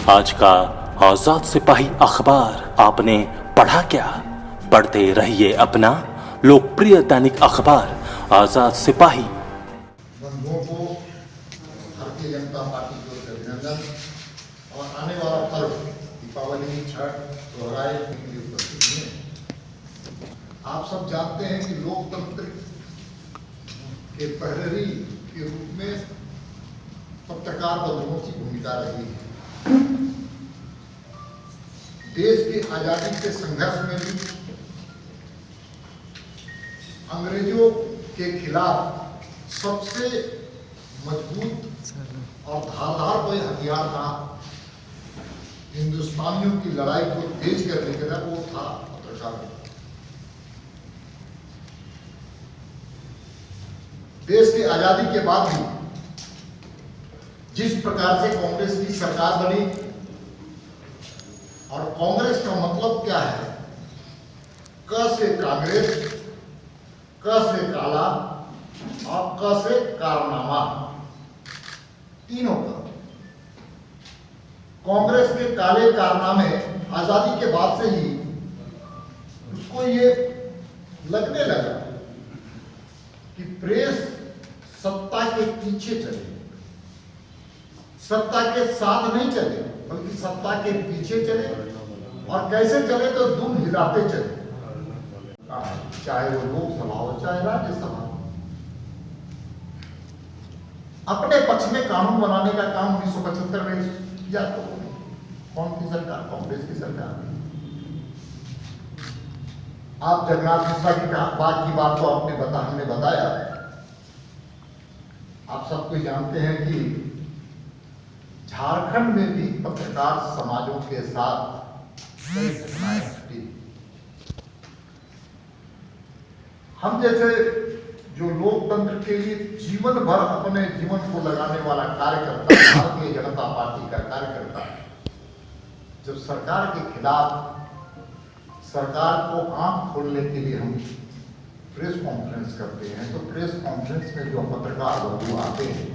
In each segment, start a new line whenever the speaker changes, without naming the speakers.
आज का आजाद सिपाही अखबार आपने पढ़ा क्या? पढ़ते रहिए अपना लोकप्रिय दैनिक अखबार आजाद सिपाही।
बंधुओं को भारतीय जनता पार्टी की ओर से अभिनंदन और आने वाला पर्व दीपावली, छठ, सोहराय के लिए उपस्थित हैं। आप सब जानते हैं कि लोकतंत्र के प्रहरी के रूप में पत्रकार बंधुओं की भूमिका रही है। देश की आजादी के संघर्ष में भी अंग्रेजों के खिलाफ सबसे मजबूत और धारदार कोई हथियार था हिंदुस्तानियों की लड़ाई को तेज करने के लिए, वो था पत्रकार। देश की आजादी के बाद भी जिस प्रकार से कांग्रेस की सरकार बनी, और कांग्रेस का मतलब क्या है, क से कांग्रेस, क से काला और क से कारनामा, तीनों का। कांग्रेस के काले कारनामे आजादी के बाद से ही उसको ये लगने लगा कि प्रेस सत्ता के पीछे चले, सत्ता के साथ नहीं चले, बल्कि सत्ता के पीछे चले। और कैसे चले? तो दुम हिलाते चले, चाहे वो लोकसभा हो चाहे राज्यसभा। अपने पक्ष में कानून बनाने का काम 1975 में किया। तो कौन की सरकार? कांग्रेस की सरकार। आप जगन्नाथ मिश्रा की बात तो हमने बताया। आप सब कुछ जानते हैं कि झारखंड में भी पत्रकार समाजों के साथ कई घटनाएं घटी। हम जैसे जो लोकतंत्र के लिए जीवन भर अपने जीवन को लगाने वाला कार्यकर्ता, भारतीय जनता पार्टी का कार्यकर्ता, जब सरकार के खिलाफ सरकार को आंख खोलने के लिए हम प्रेस कॉन्फ्रेंस करते हैं, तो प्रेस कॉन्फ्रेंस में जो पत्रकार बंधु आते हैं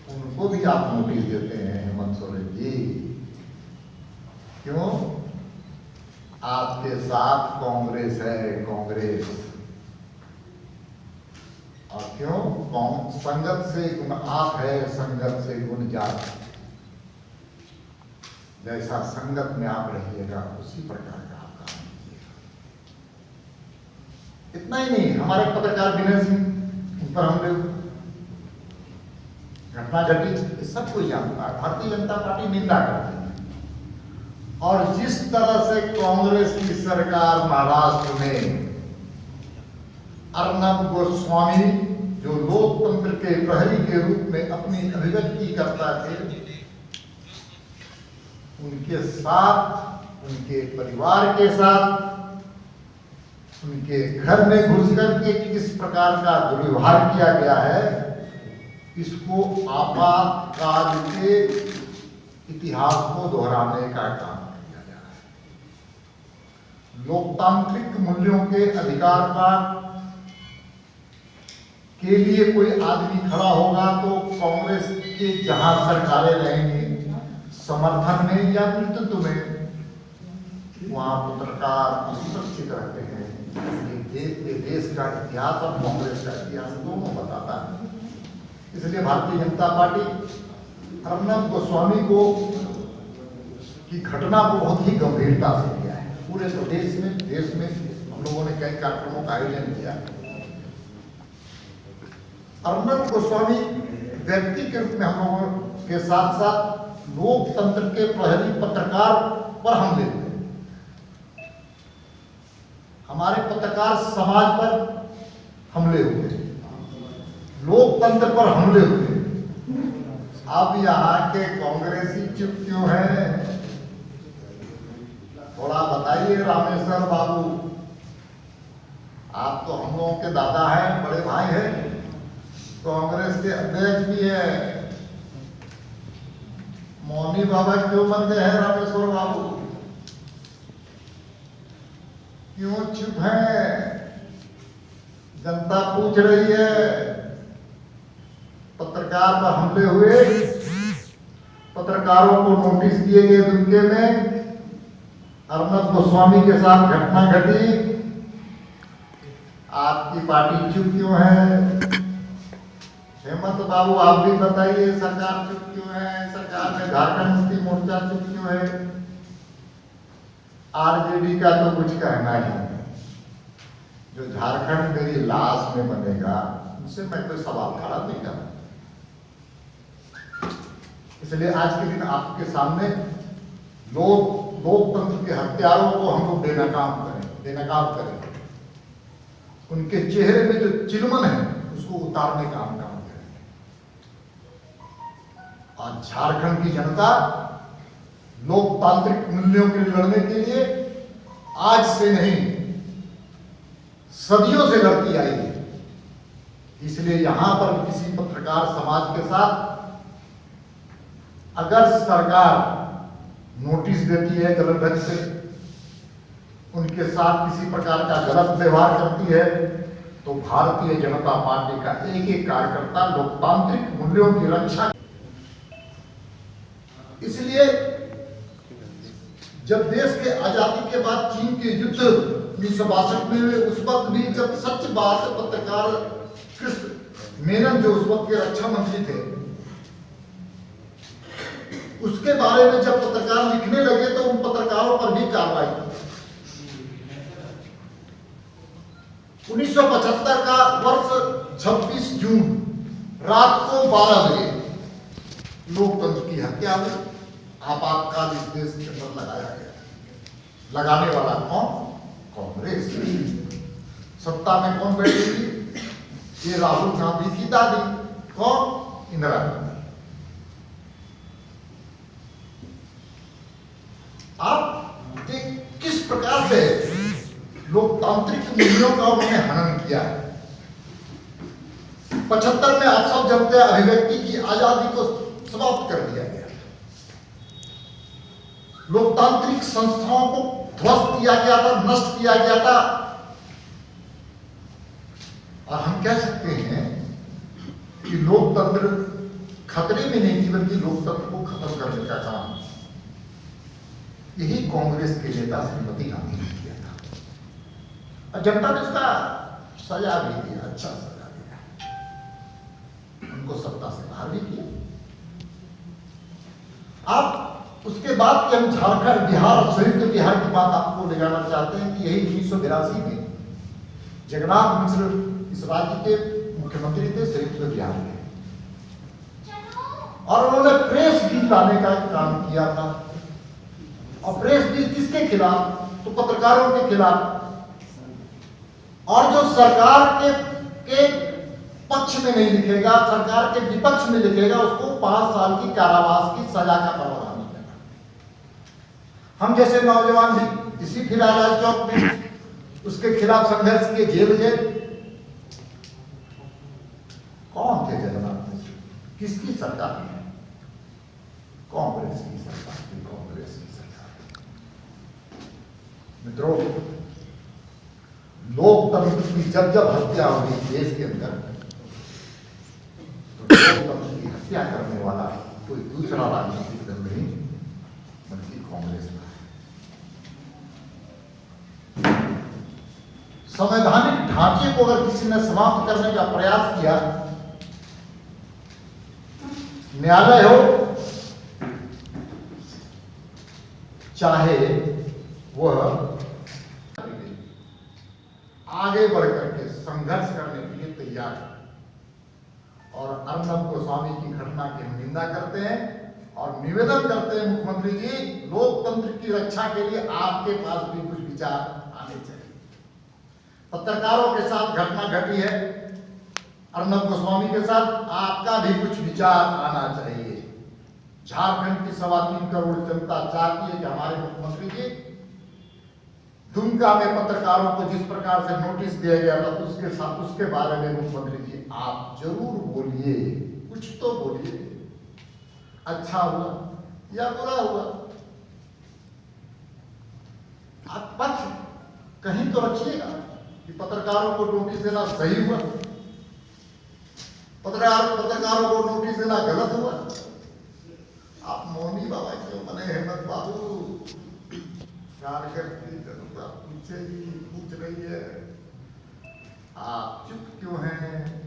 उनको भी आप नोटिस देते हैं, हेमंत सोरेन जी। क्यों? आपके साथ कांग्रेस है, कांग्रेस। और क्यों? संगत से गुण आप है, संगत से गुण जात। जैसा संगत में आप रहिएगा उसी प्रकार का आप काम कीजिएगा। इतना ही नहीं, हमारे पत्रकार विनय सिंह पर हमने घटना घटी, सब कोई जानता है। भारतीय जनता पार्टी निंदा करती है। और जिस तरह से कांग्रेस की सरकार महाराष्ट्र में अर्नब गोस्वामी, जो लोकतंत्र के प्रहरी के रूप में अपनी अभिव्यक्ति करता थे, उनके साथ, उनके परिवार के साथ, उनके घर में घुस करके किस प्रकार का दुर्व्यवहार किया गया है, इसको आपातकाल के इतिहास को दोहराने का काम किया जा रहा है। लोकतांत्रिक मूल्यों के अधिकार का के लिए कोई आदमी खड़ा होगा तो कांग्रेस के जहां सरकारें रहेंगे समर्थन में या नेतृत्व में, वहां पत्रकार सुरक्षित रहते हैं। देश का इतिहास और कांग्रेस का इतिहास दोनों बताता है। इसलिए भारतीय जनता पार्टी अर्नब गोस्वामी को की घटना को बहुत ही गंभीरता से लिया है। पूरे प्रदेश में, देश में हम लोगों ने कई कार्यक्रमों का आयोजन किया। अर्नब गोस्वामी व्यक्ति के रूप में हम लोगों के साथ साथ लोकतंत्र के प्रहरी पत्रकार पर हमले हुए, हमारे पत्रकार समाज पर हमले हुए, लोकतंत्र पर हमले हुए। अब यहाँ के कांग्रेसी चुप क्यों हैं? थोड़ा बताइए रामेश्वर बाबू। आप तो हम लोगों के दादा हैं, बड़े भाई हैं, कांग्रेस के अध्यक्ष भी हैं। मौनी बाबा क्यों बन गए हैं रामेश्वर बाबू? क्यों चुप हैं? जनता पूछ रही है। पत्रकार पर हमले हुए, पत्रकारों को नोटिस दिए गए दुमके में अर्नब गोस्वामी के साथ घटना घटी। आपकी पार्टी चुप क्यों है? हेमंत बाबू आप भी बताइए, सरकार चुप क्यों है? सरकार में झारखंड मुक्ति मोर्चा चुप क्यों है? आरजेडी का तो कुछ कहना ही नहीं। जो झारखंड मेरी लाश में बनेगा उससे मैं कोई सवाल खड़ा नहीं करूं। इसलिए आज के दिन आपके सामने लोकतंत्र के हत्यारों को हम लोग बेनकाब करें, उनके चेहरे में जो चिलमन है उसको उतारने का हम काम करें। आज झारखंड की जनता लोकतांत्रिक मूल्यों के लिए लड़ने के लिए आज से नहीं सदियों से लड़ती आई है। इसलिए यहां पर किसी पत्रकार समाज के साथ अगर सरकार नोटिस देती है गलत ढंग से, उनके साथ किसी प्रकार का गलत व्यवहार करती है, तो भारतीय जनता पार्टी का एक एक कार्यकर्ता लोकतांत्रिक मूल्यों की रक्षा। इसलिए जब देश के आजादी के बाद चीन के युद्ध 1962 में हुए, उस वक्त भी जब सच बात पत्रकार कृष्ण मेनन जो उस वक्त के रक्षा मंत्री थे, उसके बारे में जब पत्रकार लिखने लगे तो उन पत्रकारों पर भी कार्रवाई की। 1975 का वर्ष 26 जून रात को 12 बजे लोकतंत्र की हत्या हुई। आपातकाल इस देश के अंदर लगाया गया। लगाने वाला कौन? कांग्रेस। सत्ता में कौन बैठेगी? ये राहुल गांधी की दादी। कौन? इंदिरा गांधी। आप किस प्रकार से लोकतांत्रिक मूल्यों का उन्होंने हनन किया है। 75 में आप सब जानते हैं अभिव्यक्ति की आजादी को समाप्त कर दिया गया। लोकतांत्रिक संस्थाओं को ध्वस्त किया गया था, नष्ट किया गया था। और हम कह सकते हैं कि लोकतंत्र खतरे में नहीं थी, बल्कि लोकतंत्र को खत्म करने का काम यही कांग्रेस के नेता श्रीमती गांधी ने किया था। और जनता ने उसका सजा भी दिया, अच्छा सजा दिया, उनको सत्ता से बाहर भी किया। आप उसके बाद कि हम झारखंड, बिहार और संयुक्त बिहार की बात आपको ले जाना चाहते हैं कि यही 1982 में जगन्नाथ मिश्र इस राज्य के मुख्यमंत्री थे, संयुक्त बिहार के, और उन्होंने प्रेस बिल लाने का काम किया था। और प्रेस बिल किसके खिलाफ? तो पत्रकारों के खिलाफ। और जो सरकार के पक्ष में नहीं लिखेगा, सरकार के विपक्ष में लिखेगा, उसको 5 साल की कारावास की सजा का प्रावधान मिलेगा। हम जैसे नौजवान भी इसी फिर आजाद चौक में उसके खिलाफ संघर्ष किए, जेल गए। कौन थे जगन्नाथ मिश्र? किसकी सरकार में? कांग्रेस की सरकार थी, कांग्रेस की सरकार। मित्रों, लोकतंत्र की जब हत्या हुई देश के अंदर, तो लोकतंत्र की हत्या करने वाला कोई दूसरा राजनीतिक दल नहीं बल्कि कांग्रेस का है। संवैधानिक ढांचे को अगर किसी ने समाप्त करने का प्रयास किया, न्यायालय हो चाहे वह आगे बढ़कर के संघर्ष करने के लिए तैयार है। और अर्नब गोस्वामी की घटना की हम निंदा करते हैं और निवेदन करते हैं, मुख्यमंत्री जी, लोकतंत्र की रक्षा के लिए आपके पास भी कुछ विचार आने चाहिए। पत्रकारों के साथ घटना घटी है, अर्नब गोस्वामी के साथ आपका भी कुछ विचार आना चाहिए। झारखंड की 3.25 करोड़ जनता चाहती है कि हमारे मुख्यमंत्री जी, दुमका में पत्रकारों को जिस प्रकार से नोटिस दिया गया था उसके बारे में मुख्यमंत्री जी आप जरूर बोलिए, कुछ तो बोलिए। अच्छा हुआ या बुरा हुआ, आप पक्ष कहीं तो रखिएगा कि पत्रकारों को नोटिस देना सही हुआ, पत्रकारों को नोटिस देना गलत हुआ। आप मौनी बाबा क्यों बने हेमंत बाबू? झारखंड की जनता पूछ रही है, आप चुप क्यों हैं?